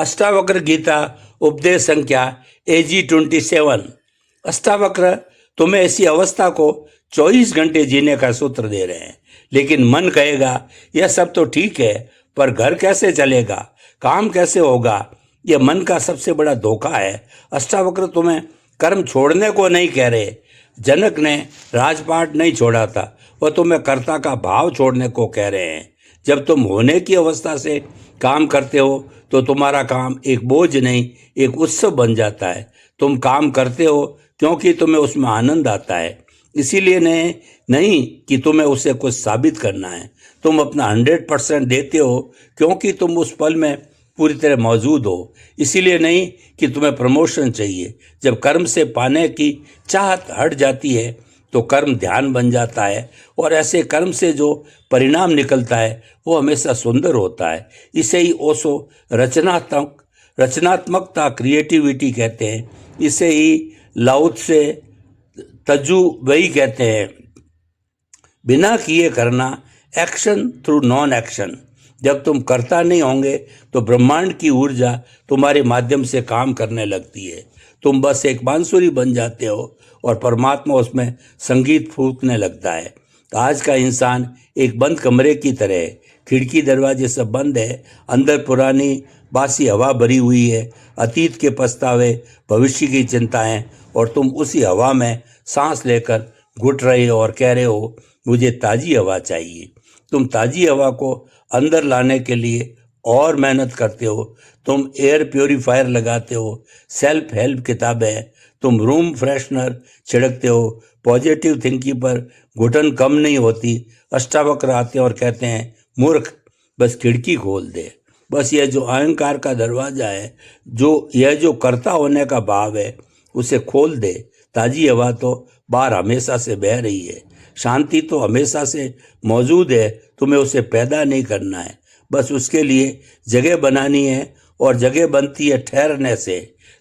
अष्टावक्र गीता उपदेश संख्या AG 27। अष्टावक्र तुम्हें ऐसी अवस्था को 24 घंटे जीने का सूत्र दे रहे हैं, लेकिन मन कहेगा यह सब तो ठीक है, पर घर कैसे चलेगा, काम कैसे होगा। यह मन का सबसे बड़ा धोखा है। अष्टावक्र तुम्हें कर्म छोड़ने को नहीं कह रहे। जनक ने राजपाट नहीं छोड़ा था, वह तुम्हें कर्ता का भाव छोड़ने को कह रहे हैं। जब तुम होने की अवस्था से काम करते हो तो तुम्हारा काम एक बोझ नहीं, एक उत्सव बन जाता है। तुम काम करते हो क्योंकि तुम्हें उसमें आनंद आता है, इसीलिए नहीं कि तुम्हें उसे कुछ साबित करना है। तुम अपना 100% देते हो क्योंकि तुम उस पल में पूरी तरह मौजूद हो, इसीलिए नहीं कि तुम्हें प्रमोशन चाहिए। जब कर्म से पाने की चाहत हट जाती है तो कर्म ध्यान बन जाता है, और ऐसे कर्म से जो परिणाम निकलता है वो हमेशा सुंदर होता है। इसे ही ओशो रचनात्मकता क्रिएटिविटी कहते हैं। इसे ही लाओ त्से तजु वही कहते हैं। बिना किए करना, एक्शन थ्रू नॉन एक्शन। जब तुम करता नहीं होंगे तो ब्रह्मांड की ऊर्जा तुम्हारे माध्यम से काम करने लगती है। तुम बस एक बांसुरी बन जाते हो और परमात्मा उसमें संगीत फूंकने लगता है। तो आज का इंसान एक बंद कमरे की तरह है। खिड़की दरवाजे सब बंद है, अंदर पुरानी बासी हवा भरी हुई है, अतीत के पछतावे, भविष्य की चिंताएं, और तुम उसी हवा में सांस लेकर घुट रहे हो और कह रहे हो मुझे ताज़ी हवा चाहिए। तुम ताज़ी हवा को अंदर लाने के लिए और मेहनत करते हो। तुम एयर प्योरीफायर लगाते हो, सेल्फ हेल्प किताबें, तुम रूम फ्रेशनर छिड़कते हो। पॉजिटिव थिंकिंग पर घुटन कम नहीं होती। अष्टावक्र आते हैं और कहते हैं मूर्ख, बस खिड़की खोल दे। बस यह जो अहंकार का दरवाज़ा है, यह जो कर्ता होने का भाव है, उसे खोल दे। ताज़ी हवा तो बाहर हमेशा से बह रही है, शांति तो हमेशा से मौजूद है। तुम्हें उसे पैदा नहीं करना है, बस उसके लिए जगह बनानी है। और जगह बनती है ठहरने से,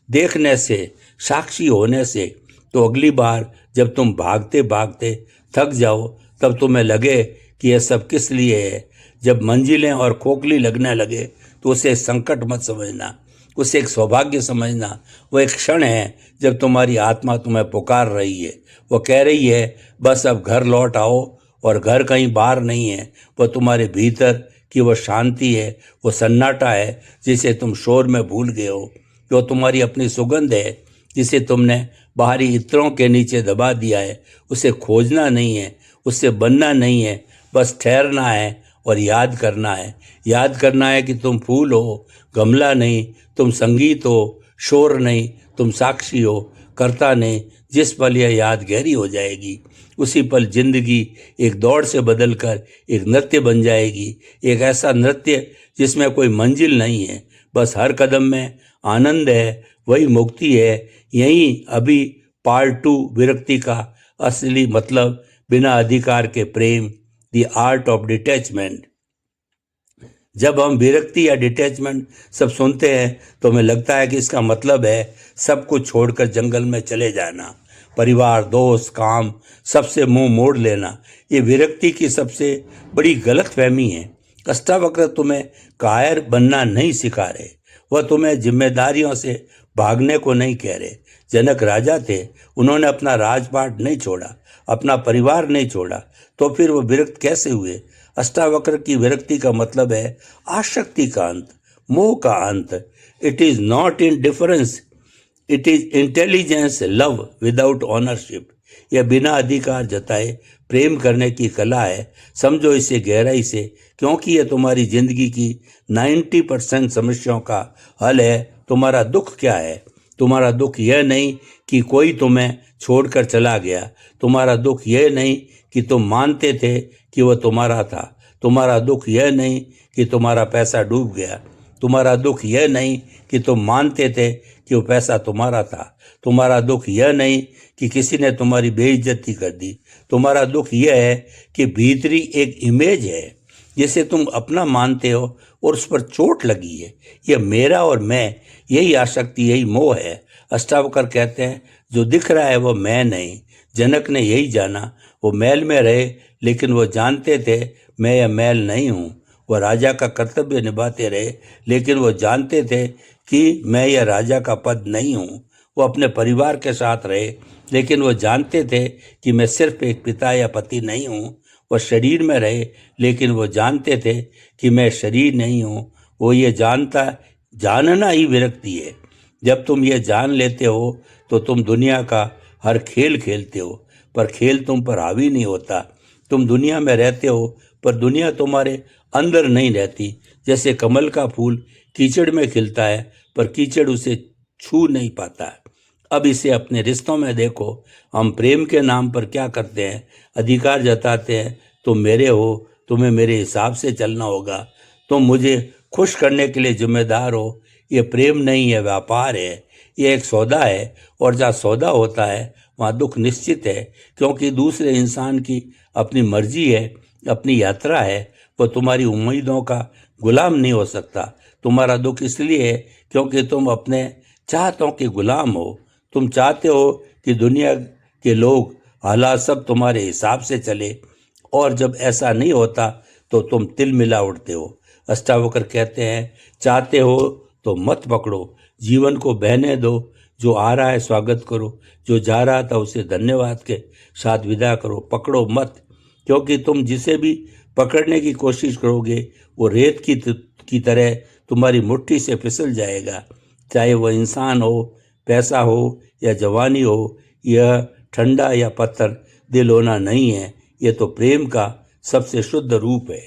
देखने से, साक्षी होने से। तो अगली बार जब तुम भागते भागते थक जाओ तब तुम्हें लगे कि यह सब किस लिए है, जब मंजिलें और खोखली लगने लगे तो उसे संकट मत समझना, उसे एक सौभाग्य समझना। वो एक क्षण है जब तुम्हारी आत्मा तुम्हें पुकार रही है। वो कह रही है बस अब घर लौट आओ, और घर कहीं बाहर नहीं है, वो तुम्हारे भीतर की वो शांति है, वो सन्नाटा है जिसे तुम शोर में भूल गए हो। जो तुम्हारी अपनी सुगंध है जिसे तुमने बाहरी इत्रों के नीचे दबा दिया है। उसे खोजना नहीं है, उससे बनना नहीं है, बस ठहरना है और याद करना है। याद करना है कि तुम फूल हो, गमला नहीं। तुम संगीत हो, शोर नहीं। तुम साक्षी हो, करता नहीं। जिस पल यह याद गहरी हो जाएगी उसी पल जिंदगी एक दौड़ से बदलकर एक नृत्य बन जाएगी। एक ऐसा नृत्य जिसमें कोई मंजिल नहीं है, बस हर कदम में आनंद है, वही मुक्ति है। यही अभी पार्ट 2 विरक्ति का असली मतलब, बिना अधिकार के प्रेम, द आर्ट ऑफ डिटैचमेंट। जब हम विरक्ति या डिटैचमेंट सब सुनते हैं तो हमें लगता है कि इसका मतलब है सब कुछ छोड़कर जंगल में चले जाना, परिवार, दोस्त, काम, सबसे मुंह मोड़ लेना। ये विरक्ति की सबसे बड़ी गलतफहमी है। अष्टावक्र तुम्हें कायर बनना नहीं सिखा रहे, वह तुम्हें जिम्मेदारियों से भागने को नहीं कह रहे। जनक राजा थे, उन्होंने अपना राजपाट नहीं छोड़ा, अपना परिवार नहीं छोड़ा, तो फिर वो विरक्त कैसे हुए। अष्टावक्र की विरक्ति का मतलब है आसक्ति का अंत, मोह का अंत। It is not in difference, it is intelligence, love without ownership. यह बिना अधिकार जताए प्रेम करने की कला है। समझो इसे गहराई से, क्योंकि यह तुम्हारी जिंदगी की 90% समस्याओं का हल है। तुम्हारा दुख क्या है? तुम्हारा दुख यह नहीं कि कोई तुम्हें छोड़कर चला गया। तुम्हारा दुख यह नहीं कि तुम मानते थे कि वह तुम्हारा था। तुम्हारा दुख यह नहीं कि तुम्हारा पैसा डूब गया। तुम्हारा दुख यह नहीं कि तुम मानते थे कि वो पैसा तुम्हारा था। तुम्हारा दुख यह नहीं कि किसी ने तुम्हारी बेइज्जती कर दी। तुम्हारा दुख यह है कि भीतरी एक इमेज है जिसे तुम अपना मानते हो और उस पर चोट लगी है। यह मेरा और मैं, यही आसक्ति, यही मोह है। अष्टावक्र कहते हैं जो दिख रहा है वो मैं नहीं। जनक ने यही जाना। वो मैल में रहे, लेकिन वो जानते थे मैं यह मैल नहीं हूँ। वह राजा का कर्तव्य निभाते रहे, लेकिन वो जानते थे कि मैं यह राजा का पद नहीं हूँ। वो अपने परिवार के साथ रहे, लेकिन वो जानते थे कि मैं सिर्फ एक पिता या पति नहीं हूँ। वह शरीर में रहे, लेकिन वो जानते थे कि मैं शरीर नहीं हूँ। वो ये जानना ही विरक्ति है। जब तुम ये जान लेते हो तो तुम दुनिया का हर खेल खेलते हो, पर खेल तुम पर हावी नहीं होता। तुम दुनिया में रहते हो, पर दुनिया तुम्हारे अंदर नहीं रहती। जैसे कमल का फूल कीचड़ में खिलता है, पर कीचड़ उसे छू नहीं पाता। अब इसे अपने रिश्तों में देखो। हम प्रेम के नाम पर क्या करते हैं? अधिकार जताते हैं, तुम मेरे हो, तुम्हें मेरे हिसाब से चलना होगा, तुम मुझे खुश करने के लिए जिम्मेदार हो। ये प्रेम नहीं है, व्यापार है। ये एक सौदा है, और जहाँ सौदा होता है वहाँ दुख निश्चित है, क्योंकि दूसरे इंसान की अपनी मर्जी है, अपनी यात्रा है। वो तुम्हारी उम्मीदों का गुलाम नहीं हो सकता। तुम्हारा दुख इसलिए है क्योंकि तुम अपने चाहतों के गुलाम हो। तुम चाहते हो कि दुनिया के लोग, हालात सब तुम्हारे हिसाब से चले, और जब ऐसा नहीं होता तो तुम तिल मिला उठते हो। अष्टावक्र कहते हैं, चाहते हो तो मत पकड़ो, जीवन को बहने दो। जो आ रहा है स्वागत करो, जो जा रहा था उसे धन्यवाद के साथ विदा करो। पकड़ो मत, क्योंकि तुम जिसे भी पकड़ने की कोशिश करोगे वो रेत की तरह तुम्हारी मुट्ठी से फिसल जाएगा। चाहे वो इंसान हो, पैसा हो या जवानी हो, यह ठंडा या पत्थर दिल होना नहीं है। ये तो प्रेम का सबसे शुद्ध रूप है।